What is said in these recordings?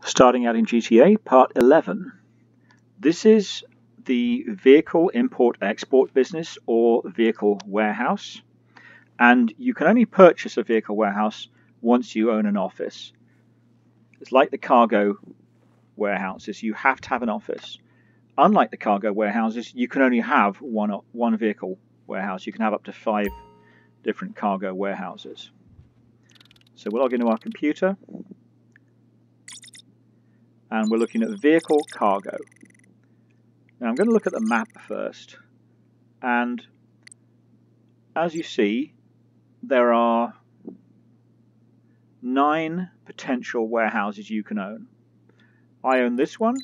Starting out in GTA Part 11. This is the vehicle import-export business or vehicle warehouse, and you can only purchase a vehicle warehouse once you own an office. It's like the cargo warehouses, you have to have an office. Unlike the cargo warehouses, you can only have one vehicle warehouse. You can have up to 5 different cargo warehouses. So we'll log into our computer, and we're looking at vehicle cargo. Now I'm going to look at the map first, and as you see, there are 9 potential warehouses you can own. I own this one,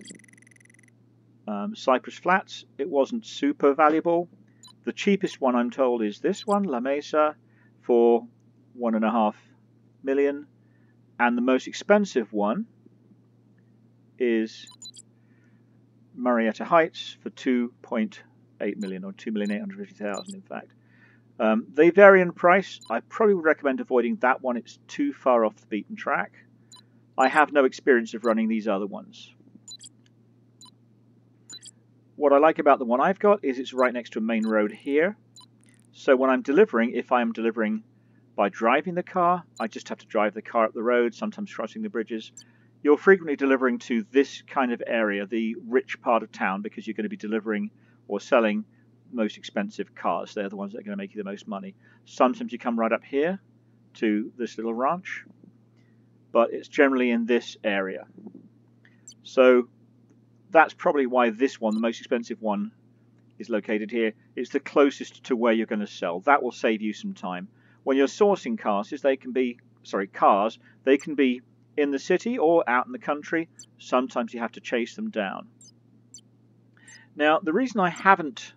Cypress Flats. It wasn't super valuable. The cheapest one, I'm told, is this one, La Mesa, for $1.5 million, and the most expensive one is Marietta Heights for 2.8 million, or 2,850,000 in fact. They vary in price. I probably would recommend avoiding that one. It's too far off the beaten track. I have no experience of running these other ones. What I like about the one I've got is it's right next to a main road here. So when I'm delivering, if I'm delivering by driving the car, I just have to drive the car up the road, sometimes crossing the bridges. You're frequently delivering to this kind of area, the rich part of town, because you're going to be delivering or selling most expensive cars. They're the ones that are going to make you the most money. Sometimes you come right up here to this little ranch, but it's generally in this area. So that's probably why this one, the most expensive one, is located here. It's the closest to where you're going to sell. That will save you some time. When you're sourcing cars, they can be in the city or out in the country. Sometimes you have to chase them down. Now, the reason I haven't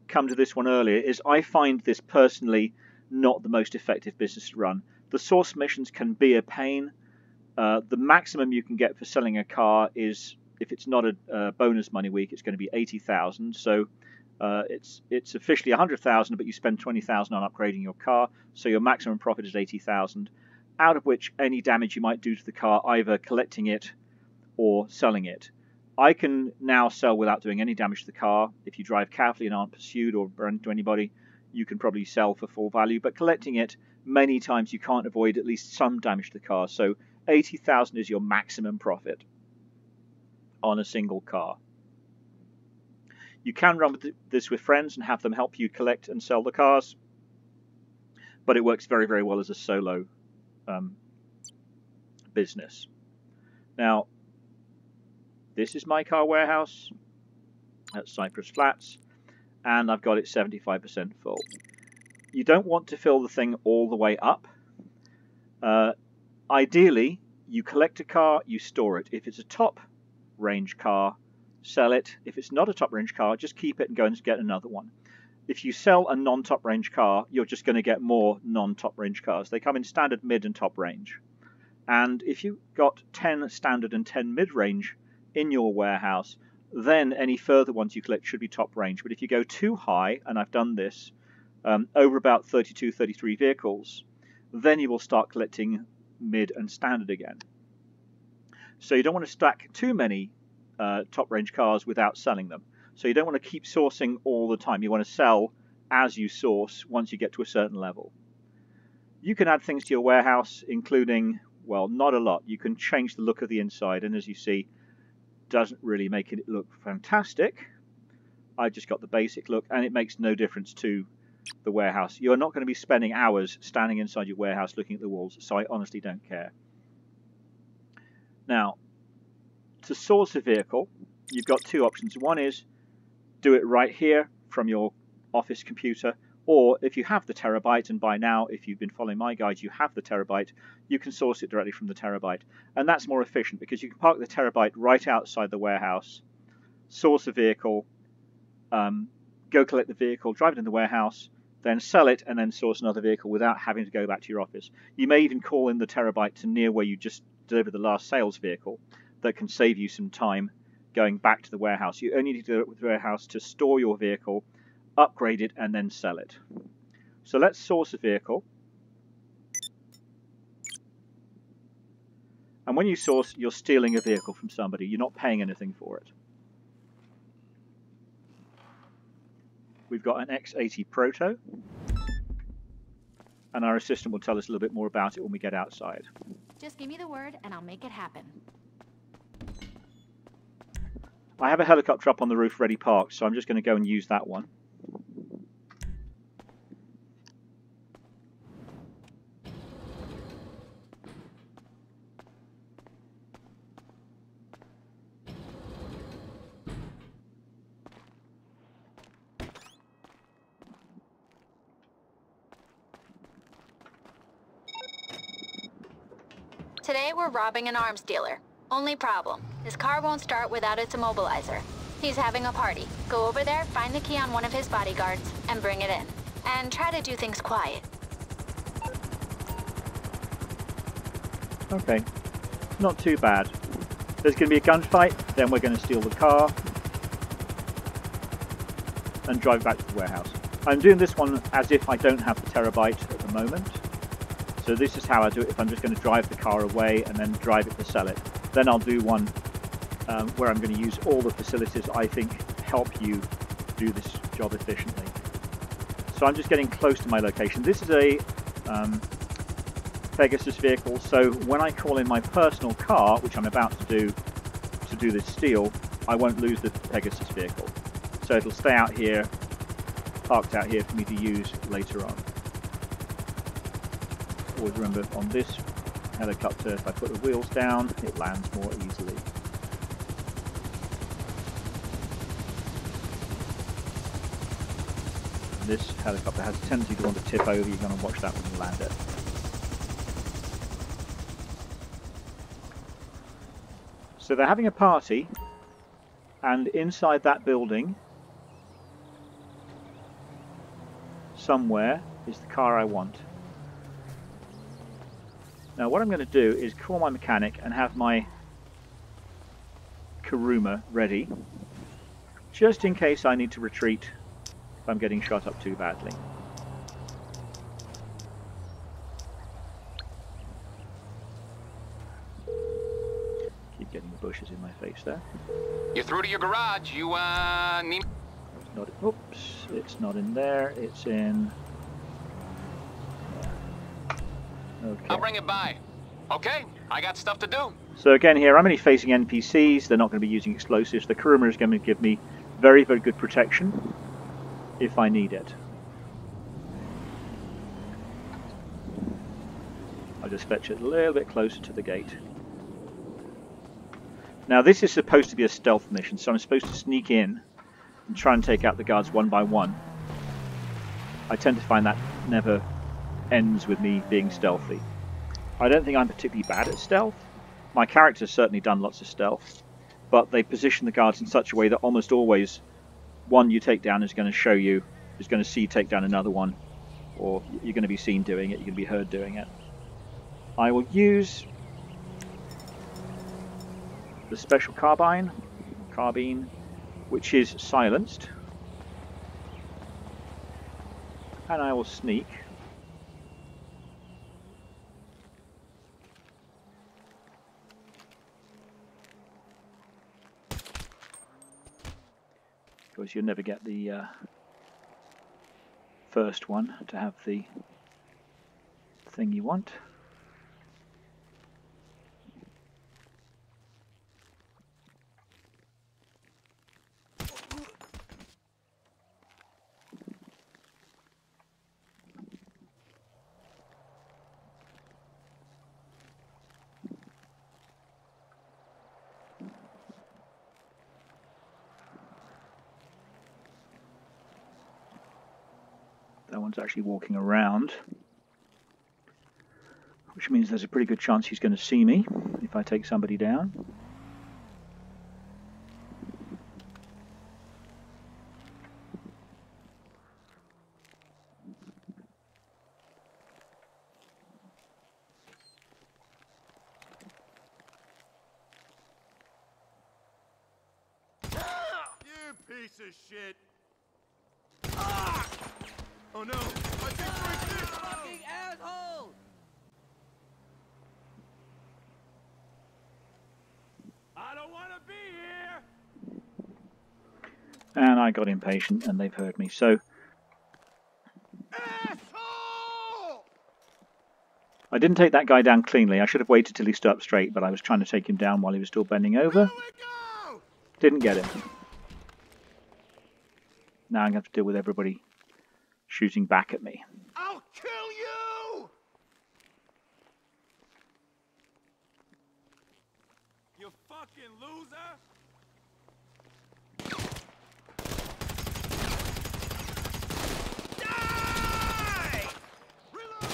come to this one earlier is I find this personally not the most effective business to run. The source missions can be a pain. The maximum you can get for selling a car is, if it's not a bonus money week, it's going to be 80,000. So it's officially 100,000, but you spend 20,000 on upgrading your car, so your maximum profit is 80,000. Out of which any damage you might do to the car, either collecting it or selling it. I can now sell without doing any damage to the car. If you drive carefully and aren't pursued or run into anybody, you can probably sell for full value. But collecting it, many times you can't avoid at least some damage to the car. So 80,000 is your maximum profit on a single car. You can run this with friends and have them help you collect and sell the cars, but it works very, very well as a solo business. Now, this is my car warehouse at Cypress Flats, and I've got it 75% full. You don't want to fill the thing all the way up. Ideally, you collect a car, you store it. If it's a top range car, sell it. If it's not a top range car, just keep it and go and get another one. If you sell a non-top range car, you're just going to get more non-top range cars. They come in standard, mid, and top range. And if you've got 10 standard and 10 mid-range in your warehouse, then any further ones you collect should be top range. But if you go too high, and I've done this, over about 32, 33 vehicles, then you will start collecting mid and standard again. So you don't want to stack too many top range cars without selling them. So you don't want to keep sourcing all the time. You want to sell as you source once you get to a certain level. You can add things to your warehouse, including, well, not a lot. You can change the look of the inside, and as you see, doesn't really make it look fantastic. I just got the basic look, and it makes no difference to the warehouse. You're not going to be spending hours standing inside your warehouse looking at the walls, so I honestly don't care. Now, to source a vehicle, you've got 2 options. One is do it right here from your office computer, or if you have the terabyte, and by now, if you've been following my guides, you have the terabyte, you can source it directly from the terabyte. And that's more efficient because you can park the terabyte right outside the warehouse, source a vehicle, go collect the vehicle, drive it in the warehouse, then sell it, and then source another vehicle without having to go back to your office. You may even call in the terabyte to near where you just delivered the last sales vehicle. That can save you some time going back to the warehouse. You only need to do it with the warehouse to store your vehicle, upgrade it, and then sell it. So let's source a vehicle. And when you source, you're stealing a vehicle from somebody. You're not paying anything for it. We've got an X80 Proto. And our assistant will tell us a little bit more about it when we get outside. Just give me the word and I'll make it happen. I have a helicopter up on the roof ready parked, so I'm just going to go and use that one. Today we're robbing an arms dealer. Only problem, his car won't start without its immobilizer. He's having a party. Go over there, find the key on one of his bodyguards, and bring it in. And try to do things quiet. Okay, not too bad. There's going to be a gunfight, then we're going to steal the car and drive back to the warehouse. I'm doing this one as if I don't have the terabyte at the moment. So this is how I do it if I'm just going to drive the car away and then drive it to sell it. Then I'll do one where I'm going to use all the facilities I think help you do this job efficiently. So I'm just getting close to my location. This is a Pegasus vehicle, so when I call in my personal car, which I'm about to do this steal, I won't lose the Pegasus vehicle. So it'll stay out here, parked out here for me to use later on. Always remember on this helicopter, if I put the wheels down, it lands more easily. This helicopter has a tendency to want to tip over. You're going to watch that when you land it. So they're having a party, and inside that building somewhere is the car I want. Now what I'm going to do is call my mechanic and have my Kuruma ready, just in case I need to retreat if I'm getting shot up too badly. Keep getting the bushes in my face there. You're through to your garage. You need... It's not, oops, it's not in there, it's in... Okay. I'll bring it by. Okay, I got stuff to do. So again here, I'm only facing NPCs. They're not going to be using explosives. The Kuruma is going to give me very, very good protection if I need it. I'll just fetch it a little bit closer to the gate. Now this is supposed to be a stealth mission, so I'm supposed to sneak in and try and take out the guards one by one. I tend to find that never ends with me being stealthy. I don't think I'm particularly bad at stealth. My character's certainly done lots of stealth, but they position the guards in such a way that almost always one you take down is going to show you, is going to see you take down another one, or you're going to be seen doing it, you're going to be heard doing it. I will use the special carbine, which is silenced, and I will sneak. Of course, you'll never get the first one to have the thing you want. That one's actually walking around, which means there's a pretty good chance he's going to see me if I take somebody down. You piece of shit! Ah! Oh no! I think we're fucking asshole! don't want to be here. And I got impatient and they've heard me. So Asshole! I didn't take that guy down cleanly. I should have waited till he stood up straight, but I was trying to take him down while he was still bending over. Here we go! Didn't get him. Now I'm going to have to deal with everybody shooting back at me. I'll kill you! You fucking loser! Die! Reload!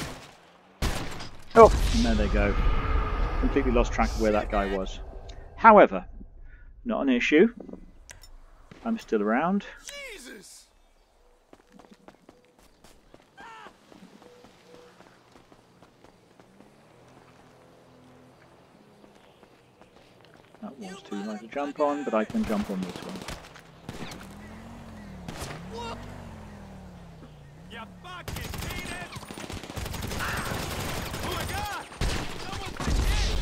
Oh, and there they go. Completely lost track of where that guy was. However, not an issue. I'm still around. Jesus! That was too high to jump on, but I can jump on this one. You fucking penis! Oh my god! Someone's been hit!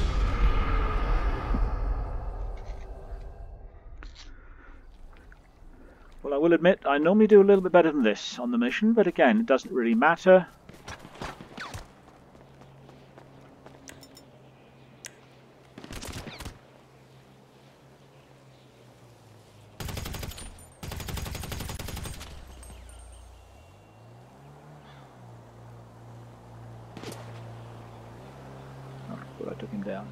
Well, I will admit, I normally do a little bit better than this on the mission, but again, it doesn't really matter. Oh, but I took him down.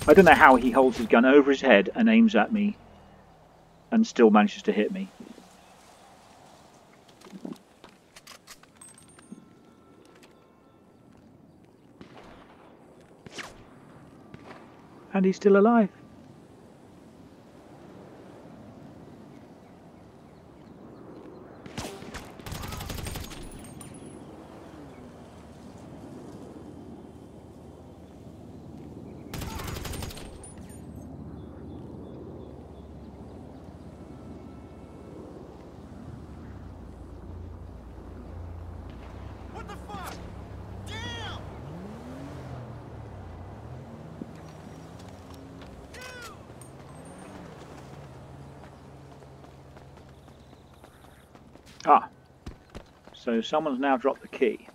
I don't know how he holds his gun over his head and aims at me and still manages to hit me. And he's still alive. What the fuck? Damn! Ew! Ah, so someone's now dropped the key.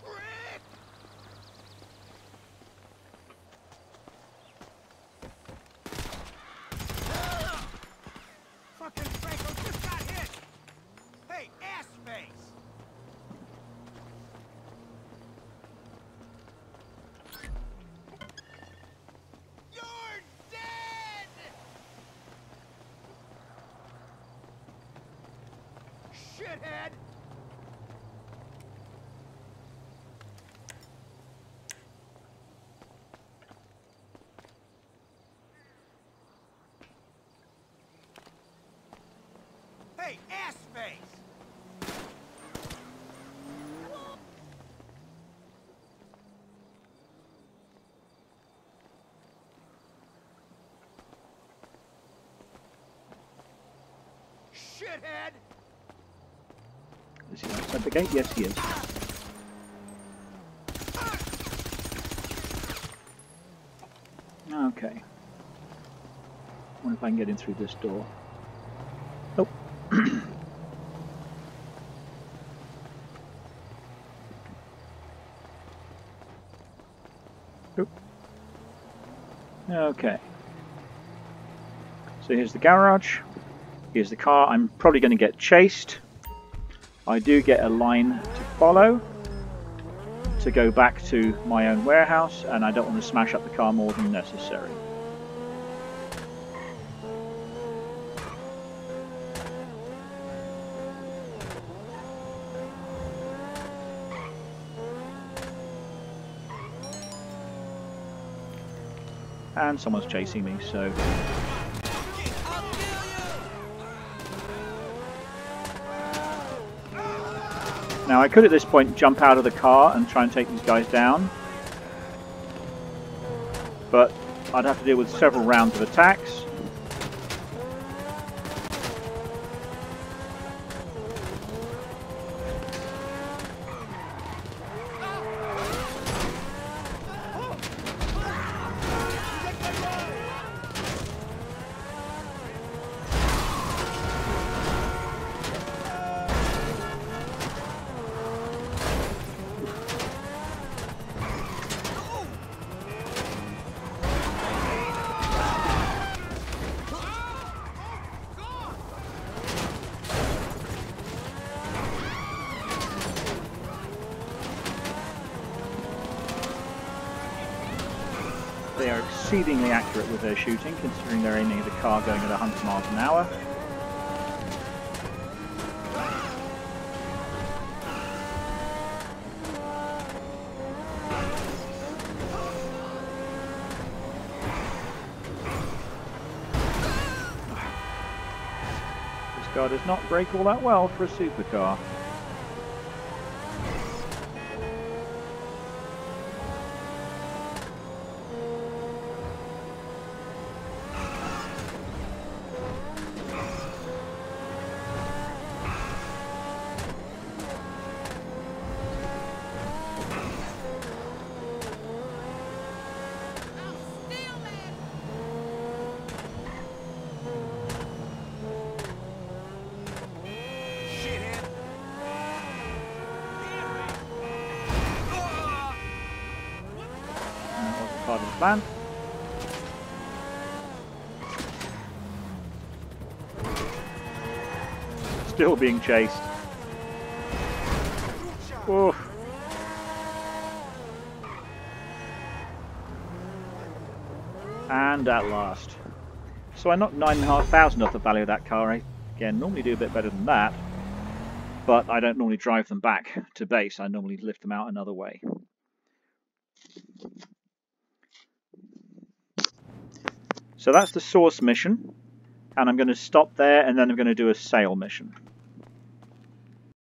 Prick! Fucking Franco just got hit! Hey, ass face! You're dead! Shithead! Hey, ass face! Shithead! Is he outside the gate? Yes, he is. Okay. Wonder if I can get in through this door. Oh. Oop. Okay. So here's the garage. Here's the car. I'm probably going to get chased. I do get a line to follow to go back to my own warehouse, and I don't want to smash up the car more than necessary. And someone's chasing me, so... Now I could at this point jump out of the car and try and take these guys down, but I'd have to deal with several rounds of attacks. They are exceedingly accurate with their shooting, considering they're aiming at a car going at 100 miles an hour. This car does not brake all that well for a supercar. Part of the plan. Still being chased. Oof. And at last. So I knocked 9,500 off the value of that car. I, again, normally do a bit better than that, but I don't normally drive them back to base. I normally lift them out another way. So that's the source mission, and I'm going to stop there, and then I'm going to do a sail mission.